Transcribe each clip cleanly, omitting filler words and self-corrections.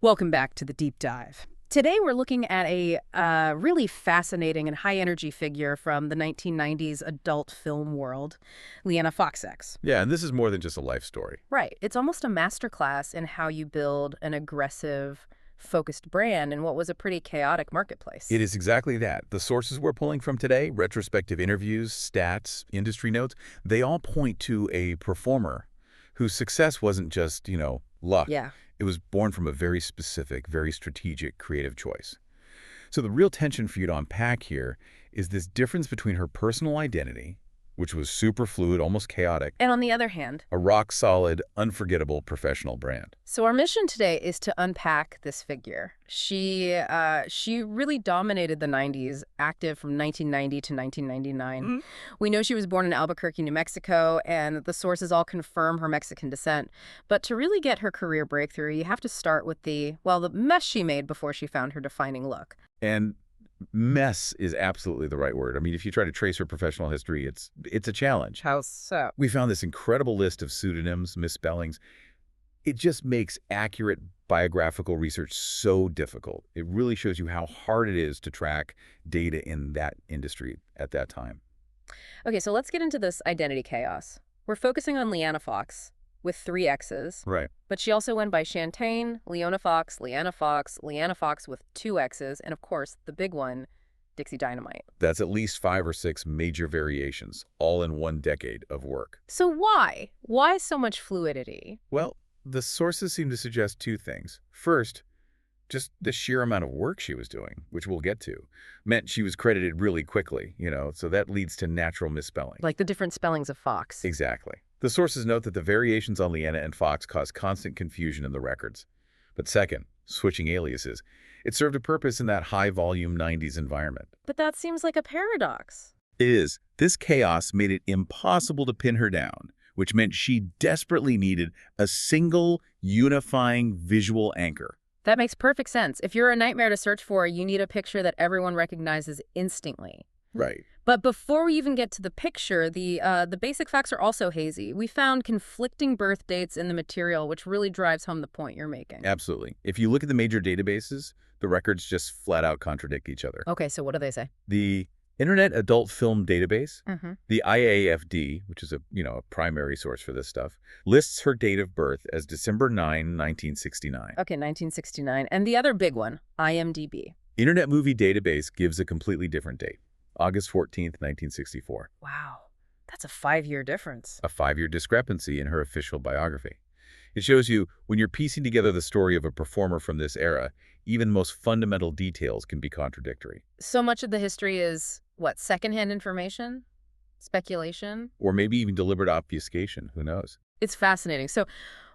Welcome back to the deep dive. Today we're looking at a really fascinating and high-energy figure from the 1990s adult film world, Leanna Foxxx. Yeah, and this is more than just a life story. Right. It's almost a masterclass in how you build an aggressive, focused brand in what was a pretty chaotic marketplace. It is exactly that. The sources we're pulling from today, retrospective interviews, stats, industry notes, they all point to a performer whose success wasn't just, luck. Yeah. It was born from a very specific, very strategic, creative choice. So the real tension for you to unpack here is this difference between her personal identity, which was super fluid, almost chaotic, And on the other hand, a rock-solid, unforgettable professional brand. so our mission today is to unpack this figure. She really dominated the 90s, active from 1990 to 1999. We know she was born in Albuquerque, New Mexico, and the sources all confirm her Mexican descent. But to really get her career breakthrough, you have to start with the mess she made before she found her defining look. And mess is absolutely the right word. I mean, if you try to trace her professional history, it's a challenge. How so? We found this incredible list of pseudonyms, misspellings. It just makes accurate biographical research so difficult. It really shows you how hard it is to track data in that industry at that time. Okay, so let's get into this identity chaos. We're focusing on Leanna Foxxx with 3 X's. Right. But she also went by Chantain, Leona Fox, Leanna Foxx, Leanna Foxx with 2 X's, and of course, the big one, Dixie Dynamite. That's at least 5 or 6 major variations, all in one decade of work. So why? Why so much fluidity? Well, the sources seem to suggest 2 things. First, just the sheer amount of work she was doing, which we'll get to, meant she was credited really quickly, so that leads to natural misspelling. Like the different spellings of Fox. Exactly. The sources note that the variations on Leanna and Fox caused constant confusion in the records. But second, switching aliases, it served a purpose in that high-volume 90s environment. But that seems like a paradox. It is. This chaos made it impossible to pin her down, which meant she desperately needed a single, unifying visual anchor. That makes perfect sense. If you're a nightmare to search for, you need a picture that everyone recognizes instantly. Right. But before we even get to the picture, the basic facts are also hazy. We found conflicting birth dates in the material, which really drives home the point you're making. Absolutely. If you look at the major databases, the records just flat out contradict each other. Okay, so what do they say? The Internet Adult Film Database, Mm-hmm. the IAFD, which is a primary source for this stuff, lists her date of birth as December 9, 1969. Okay, 1969. And the other big one, IMDb. Internet Movie Database gives a completely different date, August 14th, 1964. Wow, that's a 5-year difference. A 5-year discrepancy in her official biography. It shows you, when you're piecing together the story of a performer from this era, even the most fundamental details can be contradictory. So much of the history is, secondhand information? Speculation? Or maybe even deliberate obfuscation, who knows? It's fascinating. So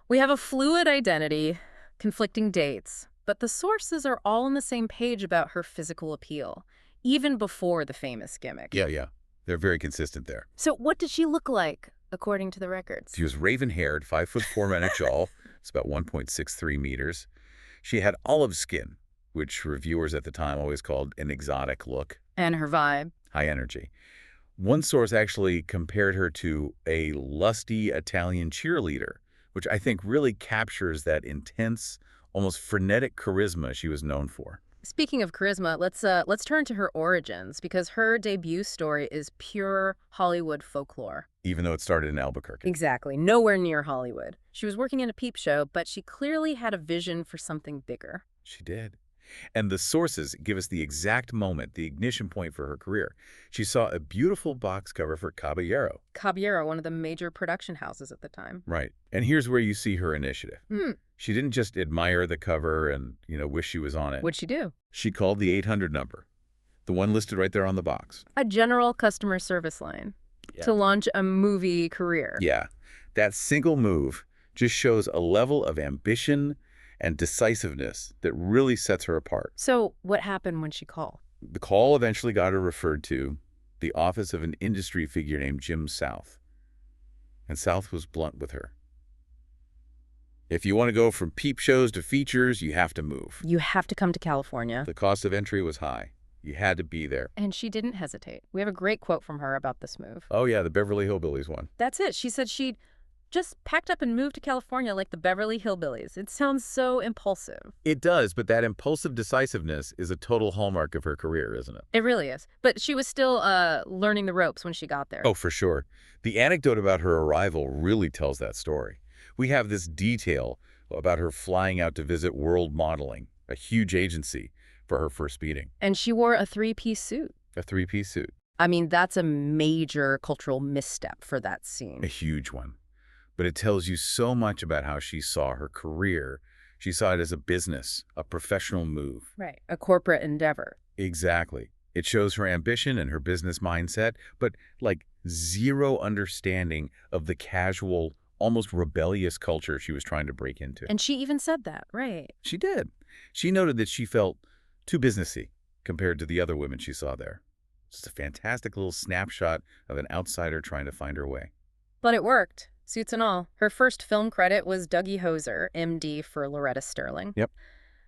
we have a fluid identity, conflicting dates, but the sources are all on the same page about her physical appeal, even before the famous gimmick. Yeah. They're very consistent there. So what did she look like, according to the records? She was raven-haired, 5'4" Manichaul. It's about 1.63 meters. She had olive skin, which reviewers at the time always called an exotic look. And her vibe? High energy. One source actually compared her to a lusty Italian cheerleader, which I think really captures that intense, almost frenetic charisma she was known for. Speaking of charisma, let's turn to her origins, because her debut story is pure Hollywood folklore. Even though it started in Albuquerque. Exactly. Nowhere near Hollywood. She was working in a peep show, but she clearly had a vision for something bigger. She did. And the sources give us the exact moment, the ignition point for her career. She saw a beautiful box cover for Caballero. Caballero, one of the major production houses at the time. Right. And here's where you see her initiative. She didn't just admire the cover and, wish she was on it. What'd she do? She called the 800 number, the one listed right there on the box. A general customer service line to launch a movie career. Yeah. That single move just shows a level of ambition and decisiveness that really sets her apart. So what happened when she called? The call eventually got her referred to the office of an industry figure named Jim South. And South was blunt with her. If you want to go from peep shows to features, you have to move. You have to come to California. The cost of entry was high. You had to be there. And she didn't hesitate. We have a great quote from her about this move. Oh yeah, the Beverly Hillbillies one. That's it. She said she'd just packed up and moved to California like the Beverly Hillbillies. It sounds so impulsive. It does, but that impulsive decisiveness is a total hallmark of her career, isn't it? It really is. But she was still learning the ropes when she got there. Oh, for sure. The anecdote about her arrival really tells that story. We have this detail about her flying out to visit World Modeling, a huge agency, for her first meeting. And she wore a three-piece suit. A three-piece suit. I mean, that's a major cultural misstep for that scene. A huge one. But it tells you so much about how she saw her career. She saw it as a business, a professional move. Right. A corporate endeavor. Exactly. It shows her ambition and her business mindset, but like zero understanding of the casual, almost rebellious culture she was trying to break into. And she even said that, right? She did. She noted that she felt too businessy compared to the other women she saw there. It's a fantastic little snapshot of an outsider trying to find her way. But it worked. Suits and all. Her first film credit was Dougie Hoser, MD for Loretta Sterling. Yep.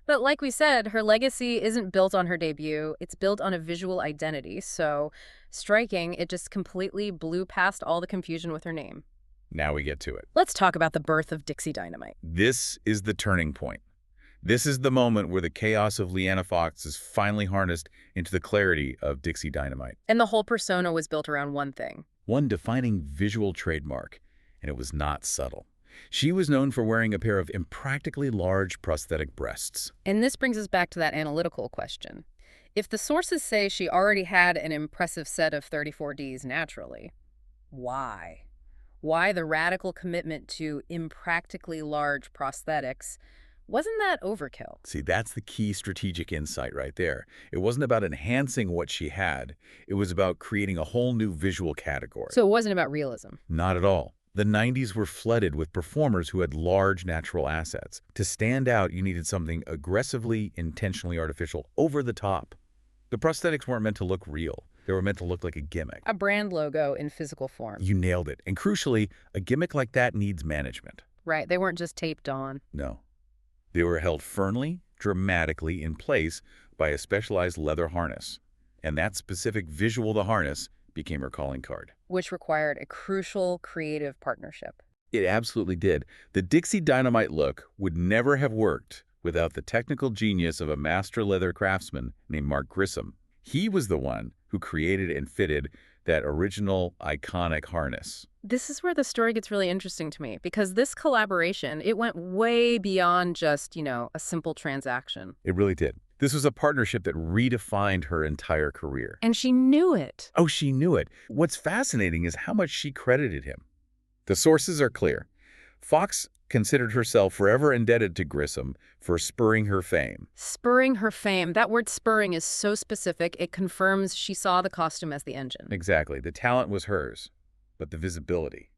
But like we said, her legacy isn't built on her debut. It's built on a visual identity. So striking, it just completely blew past all the confusion with her name. Now we get to it. Let's talk about the birth of Dixie Dynamite. This is the turning point. This is the moment where the chaos of Leanna Foxxx is finally harnessed into the clarity of Dixie Dynamite. And the whole persona was built around one thing. One defining visual trademark, and it was not subtle. She was known for wearing a pair of impractically large prosthetic breasts. And this brings us back to that analytical question. If the sources say she already had an impressive set of 34Ds naturally, why? Why the radical commitment to impractically large prosthetics? Wasn't that overkill? See, that's the key strategic insight right there. It wasn't about enhancing what she had. It was about creating a whole new visual category. So it wasn't about realism. Not at all. The 90s were flooded with performers who had large natural assets. To stand out, you needed something aggressively, intentionally artificial, over the top. The prosthetics weren't meant to look real. They were meant to look like a gimmick. A brand logo in physical form. You nailed it. And crucially, a gimmick like that needs management. Right. They weren't just taped on. No. They were held firmly, dramatically in place by a specialized leather harness. And that specific visual of the harness became her calling card. Which required a crucial creative partnership. It absolutely did. The Dixie Dynamite look would never have worked without the technical genius of a master leather craftsman named Mark Grissom. He was the one who created and fitted that original iconic harness. This is where the story gets really interesting to me, because this collaboration, it went way beyond just, a simple transaction. It really did. This was a partnership that redefined her entire career. And she knew it. Oh, she knew it. What's fascinating is how much she credited him. The sources are clear. Foxx considered herself forever indebted to Grissom for spurring her fame. Spurring her fame. That word spurring is so specific, it confirms she saw the costume as the engine. Exactly. The talent was hers, but the visibility,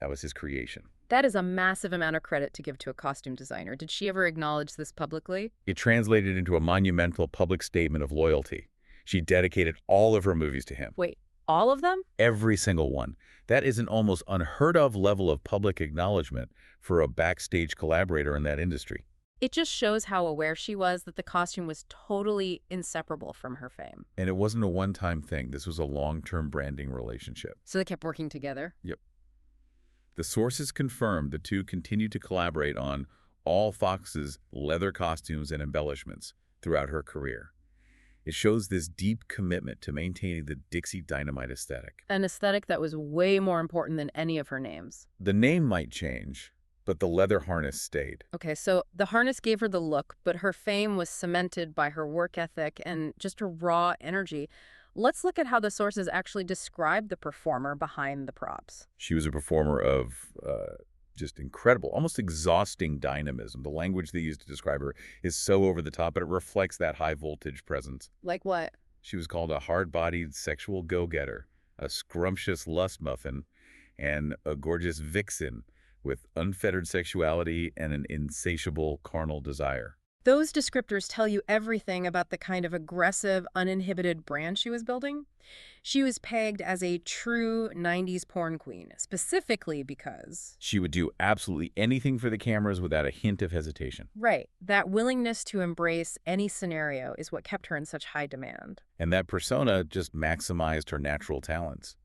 that was his creation. That is a massive amount of credit to give to a costume designer. Did she ever acknowledge this publicly? It translated into a monumental public statement of loyalty. She dedicated all of her movies to him. Wait, all of them? Every single one. That is an almost unheard of level of public acknowledgement for a backstage collaborator in that industry. It just shows how aware she was that the costume was totally inseparable from her fame. And it wasn't a one-time thing. This was a long-term branding relationship. So they kept working together? Yep. The sources confirmed the two continued to collaborate on all Foxx's leather costumes and embellishments throughout her career. It shows this deep commitment to maintaining the Dixie Dynamite aesthetic. An aesthetic that was way more important than any of her names. The name might change, but the leather harness stayed. Okay, so the harness gave her the look, but her fame was cemented by her work ethic and just her raw energy. Let's look at how the sources actually describe the performer behind the props. She was a performer of just incredible, almost exhausting dynamism. The language they used to describe her is so over the top, but it reflects that high voltage presence. Like what? She was called a hard-bodied sexual go-getter, a scrumptious lust muffin, and a gorgeous vixen with unfettered sexuality and an insatiable carnal desire. Those descriptors tell you everything about the kind of aggressive, uninhibited brand she was building. She was pegged as a true 90s porn queen, specifically because... she would do absolutely anything for the cameras without a hint of hesitation. Right. That willingness to embrace any scenario is what kept her in such high demand. And that persona just maximized her natural talents.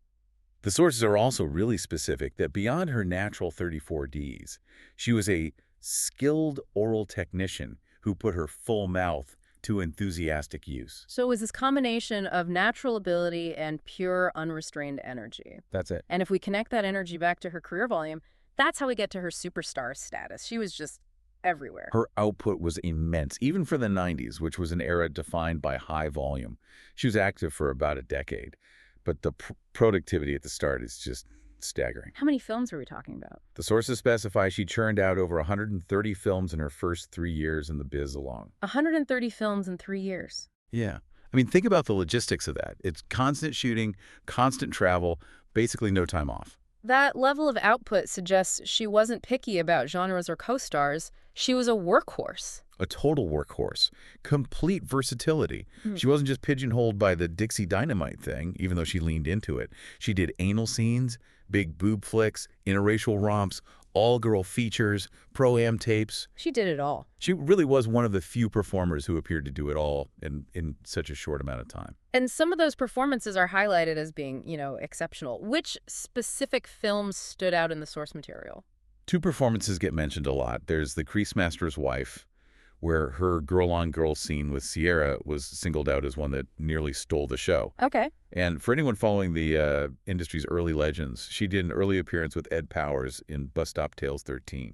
The sources are also really specific that beyond her natural 34Ds, she was a skilled oral technician who put her full mouth to enthusiastic use. So it was this combination of natural ability and pure, unrestrained energy. That's it. And if we connect that energy back to her career volume, that's how we get to her superstar status. She was just everywhere. Her output was immense, even for the 90s, which was an era defined by high volume. She was active for about a decade, but the productivity at the start is just staggering. How many films are we talking about? The sources specify she churned out over 130 films in her first 3 years in the biz alone. 130 films in 3 years. Yeah. I mean, think about the logistics of that. It's constant shooting, constant travel, basically no time off. That level of output suggests she wasn't picky about genres or co-stars. She was a workhorse. A total workhorse. Complete versatility. She wasn't just pigeonholed by the Dixie Dynamite thing, even though she leaned into it. She did anal scenes, big boob flicks, interracial romps, all-girl features, pro-am tapes. She did it all. She really was one of the few performers who appeared to do it all in such a short amount of time. And some of those performances are highlighted as being, exceptional. Which specific films stood out in the source material? 2 performances get mentioned a lot. There's The Creasemaster's Wife, where her girl-on-girl scene with Sierra was singled out as one that nearly stole the show. Okay. And for anyone following the industry's early legends, she did an early appearance with Ed Powers in Bus Stop Tales 13.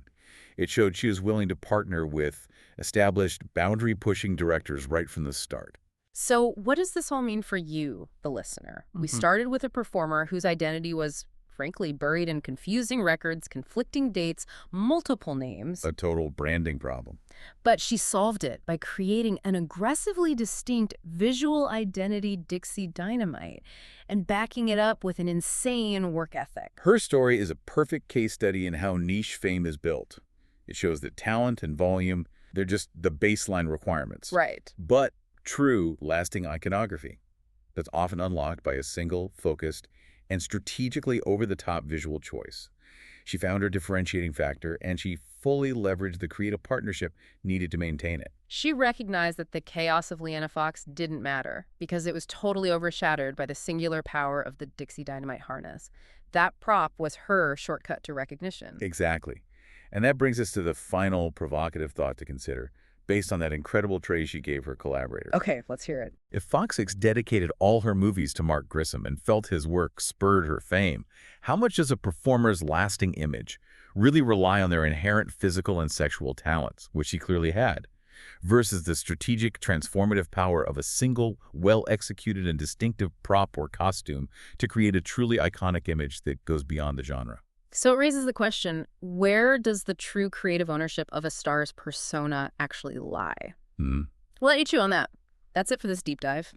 It showed she was willing to partner with established, boundary-pushing directors right from the start. So what does this all mean for you, the listener? We started with a performer whose identity was, frankly, buried in confusing records, conflicting dates, multiple names. A total branding problem. But she solved it by creating an aggressively distinct visual identity, Dixie Dynamite, and backing it up with an insane work ethic. Her story is a perfect case study in how niche fame is built. It shows that talent and volume, they're just the baseline requirements. Right. But true, lasting iconography that's often unlocked by a single, focused, and strategically over-the-top visual choice. She found her differentiating factor, and she fully leveraged the creative partnership needed to maintain it. She recognized that the chaos of Leanna Foxxx didn't matter because it was totally overshadowed by the singular power of the Dixie Dynamite harness. That prop was her shortcut to recognition. Exactly. And that brings us to the final provocative thought to consider, based on that incredible praise she gave her collaborators. Okay, let's hear it. If Foxxx dedicated all her movies to Mark Grissom and felt his work spurred her fame, how much does a performer's lasting image really rely on their inherent physical and sexual talents, which she clearly had, versus the strategic, transformative power of a single, well-executed and distinctive prop or costume to create a truly iconic image that goes beyond the genre? So it raises the question, where does the true creative ownership of a star's persona actually lie? We'll let you chew on that. That's it for this deep dive.